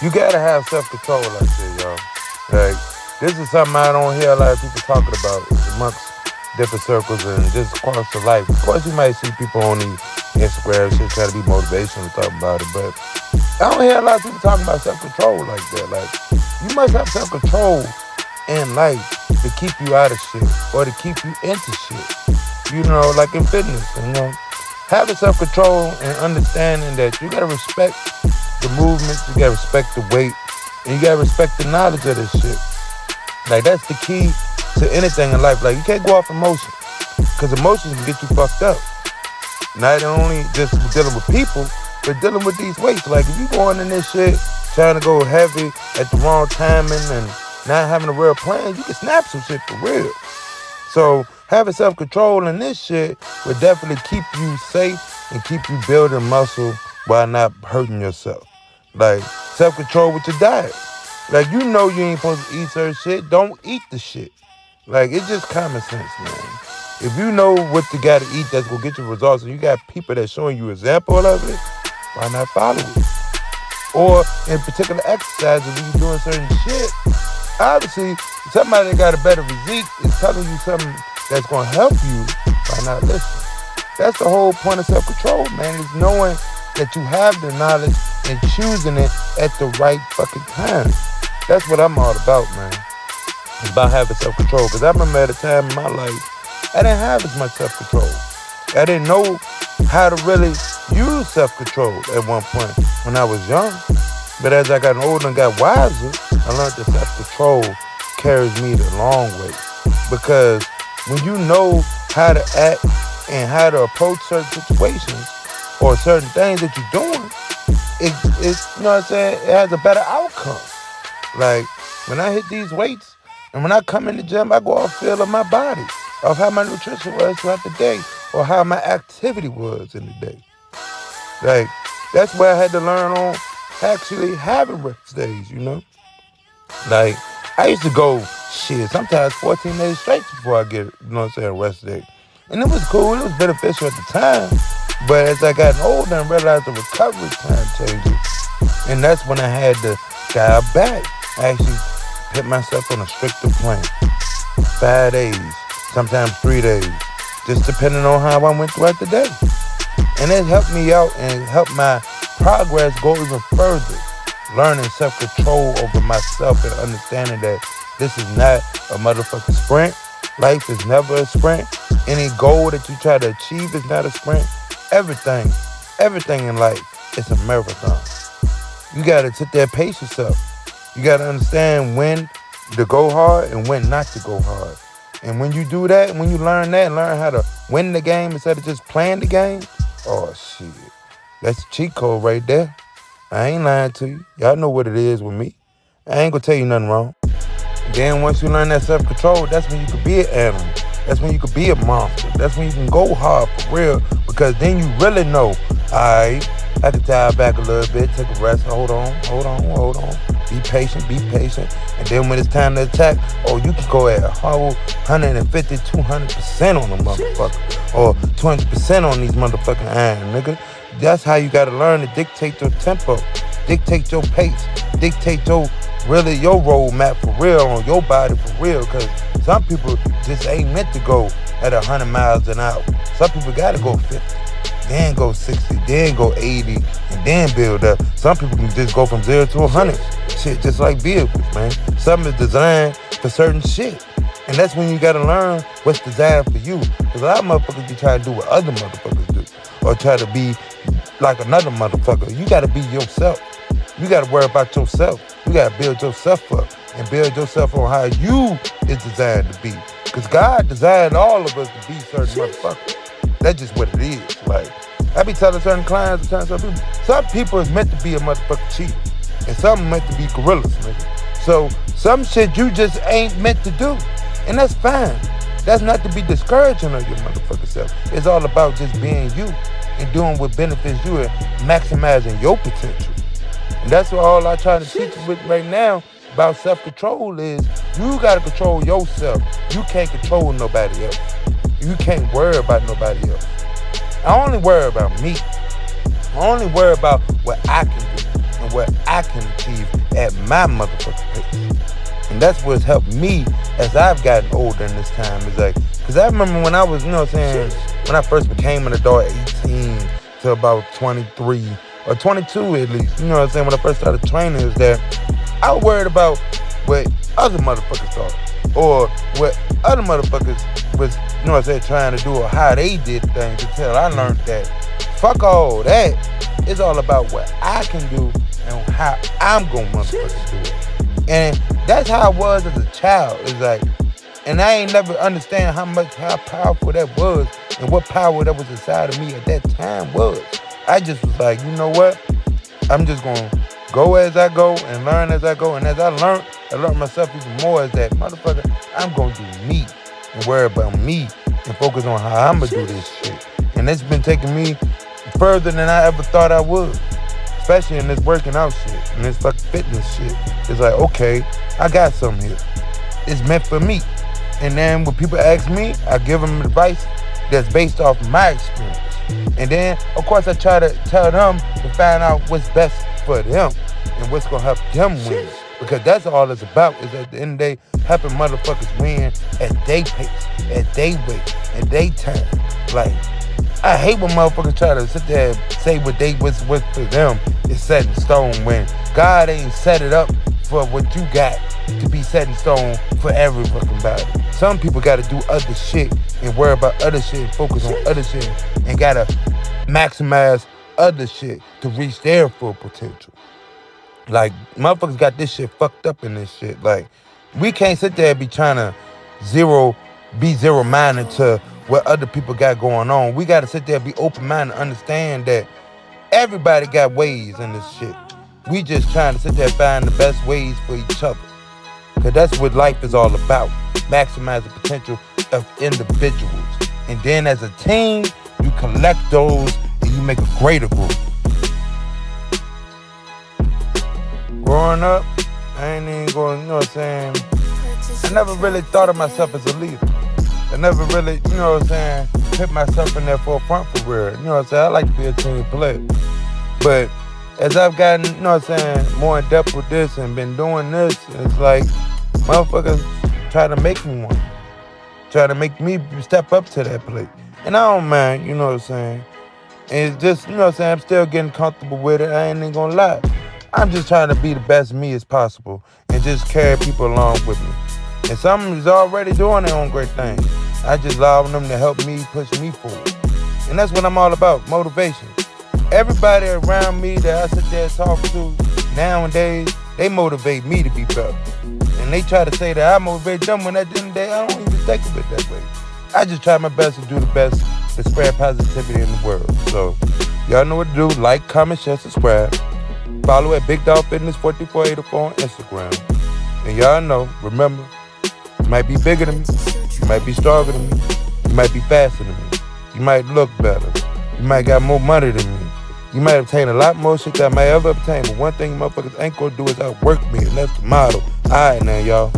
You gotta have self-control like that, y'all. Like, this is something I don't hear a lot of people talking about amongst different circles and just across the life. Of course, you might see people on the Instagram shit try to be motivational and talk about it, but I don't hear a lot of people talking about self-control like that. Like, you must have self-control in life to keep you out of shit or to keep you into shit. You know, like in fitness, having self-control and understanding that you gotta respect the movements, you gotta respect the weight, and you gotta respect the knowledge of this shit. Like, that's the key to anything in life. Like, you can't go off emotion, because emotions can get you fucked up. Not only just dealing with people, but dealing with these weights. Like, if you going in this shit trying to go heavy at the wrong timing and not having a real plan, you can snap some shit for real. So having self-control in this shit will definitely keep you safe and keep you building muscle while not hurting yourself. Like, self-control with your diet. Like, you know you ain't supposed to eat certain shit, don't eat the shit. Like, it's just common sense, man. If you know what you gotta eat that's gonna get you results, and you got people that's showing you example of it, why not follow it? Or in particular exercises, when you're doing certain shit, obviously, somebody that got a better physique is telling you something that's gonna help you, why not listen? That's the whole point of self-control, man, is knowing that you have the knowledge and choosing it at the right fucking time. That's what I'm all about, man. It's about having self-control. Because I remember at a time in my life, I didn't have as much self-control. I didn't know how to really use self-control at one point when I was young. But as I got older and got wiser, I learned that self-control carries me the long way. Because when you know how to act and how to approach certain situations or certain things that you're doing, it's you know what I'm saying, it has a better outcome. Like, when I hit these weights and when I come in the gym, I go off feel of my body, of how my nutrition was throughout the day, or how my activity was in the day. Like, that's where I had to learn on actually having rest days, Like, I used to go, sometimes 14 days straight before I get, a rest day. And it was cool, it was beneficial at the time. But as I got older and realized the recovery time changes, and that's when I had to dial back. I actually put myself on a stricter plan. 5 days, sometimes 3 days, just depending on how I went throughout the day. And it helped me out and helped my progress go even further. Learning self-control over myself and understanding that this is not a motherfucking sprint. Life is never a sprint. Any goal that you try to achieve is not a sprint. Everything in life is a marathon. You gotta sit there, pace yourself. You gotta understand when to go hard and when not to go hard. And when you do that, when you learn that and learn how to win the game instead of just playing the game, oh shit, that's a cheat code right there. I ain't lying to you. Y'all know what it is with me. I ain't gonna tell you nothing wrong. Then once you learn that self-control, that's when you could be an animal. That's when you could be a monster. That's when you can go hard for real, because then you really know, alright, I can dial back a little bit, take a rest, hold on. Be patient. And then when it's time to attack, you can go at a whole 150, 200% on the motherfucker. Or 200% on these motherfucking iron, nigga. That's how you gotta learn to dictate your tempo, dictate your pace, dictate your roadmap for real on your body for real. Cause some people just ain't meant to go at 100 miles an hour. Some people gotta go 50, then go 60, then go 80, and then build up. Some people can just go from 0 to 100. Shit, just like vehicles, man. Something is designed for certain shit. And that's when you gotta learn what's designed for you. Cause a lot of motherfuckers be trying to do what other motherfuckers do, or try to be like another motherfucker. You gotta be yourself. You gotta worry about yourself. You gotta build yourself up and build yourself on how you is designed to be. Cause God designed all of us to be certain motherfuckers. That's just what it is. Like, I be telling certain clients, some people is meant to be a motherfucking chief, and some meant to be gorillas, nigga. So some shit you just ain't meant to do, and that's fine. That's not to be discouraging of your motherfucking self. It's all about just being you and doing what benefits you and maximizing your potential. And that's what all I try to teach you with right now about self-control is you gotta control yourself. You can't control nobody else. You can't worry about nobody else. I only worry about me. I only worry about what I can do and what I can achieve at my motherfucking pace. And that's what's helped me as I've gotten older in this time. Is like, because I remember when I was, you know what I'm saying, when I first became an adult, 18 to about 23 or 22 at least, you know what I'm saying, when I first started training, is that I was worried about what other motherfuckers thought or what other motherfuckers was, you know what I'm saying, trying to do or how they did things until I learned that fuck all that. It's all about what I can do and how I'm gonna motherfuckers do it. And that's how I was as a child. It's like, and I ain't never understand how powerful that was and what power that was inside of me at that time was. I just was like, you know what? I'm just gonna go as I go and learn as I go. And as I learned myself even more as that motherfucker, I'm gonna do me and worry about me and focus on how I'm gonna do this shit. And it's been taking me further than I ever thought I would. Especially in this working out shit and this fucking fitness shit. It's like, okay, I got something here. It's meant for me. And then when people ask me, I give them advice that's based off my experience. And then, of course, I try to tell them to find out what's best for them and what's gonna help them win. Because that's all it's about, is at the end of the day, helping motherfuckers win at their pace, at their weight, at their time. Like, I hate when motherfuckers try to sit there and say what's for them is set in stone when God ain't set it up for what you got to be set in stone for every fucking body. Some people gotta do other shit and worry about other shit and focus on other shit and gotta maximize other shit to reach their full potential. Like, motherfuckers got this shit fucked up in this shit. Like, we can't sit there and be trying to be zero-minded to what other people got going on. We gotta sit there and be open-minded and understand that everybody got ways in this shit. We just trying to sit there and find the best ways for each other. Because that's what life is all about. Maximize the potential of individuals. And then as a team, you collect those and you make a greater group. Growing up, I ain't even going, you know what I'm saying? I never really thought of myself as a leader. I never really, you know what I'm saying, put myself in there forefront for real. You know what I'm saying? I like to be a team player. But as I've gotten, you know what I'm saying, more in depth with this and been doing this, it's like motherfuckers try to make me one. Try to make me step up to that plate. And I don't mind, you know what I'm saying? And it's just, you know what I'm saying, I'm still getting comfortable with it. I ain't even gonna lie. I'm just trying to be the best me as possible and just carry people along with me. And some is already doing their own great things. I just allow them to help me push me forward. And that's what I'm all about, motivation. Everybody around me that I sit there and talk to nowadays, they motivate me to be better. And they try to say that I motivate them when at the end of the day, I don't even think of it that way. I just try my best to do the best to spread positivity in the world. So, y'all know what to do. Like, comment, share, subscribe. Follow at Big Dog Fitness 4484 on Instagram. And y'all know, remember, you might be bigger than me. You might be stronger than me. You might be faster than me. You might look better. You might got more money than me. You might obtain a lot more shit that I might ever obtain. But one thing motherfuckers ain't gonna do is outwork me. And that's the motto. Alright now, y'all.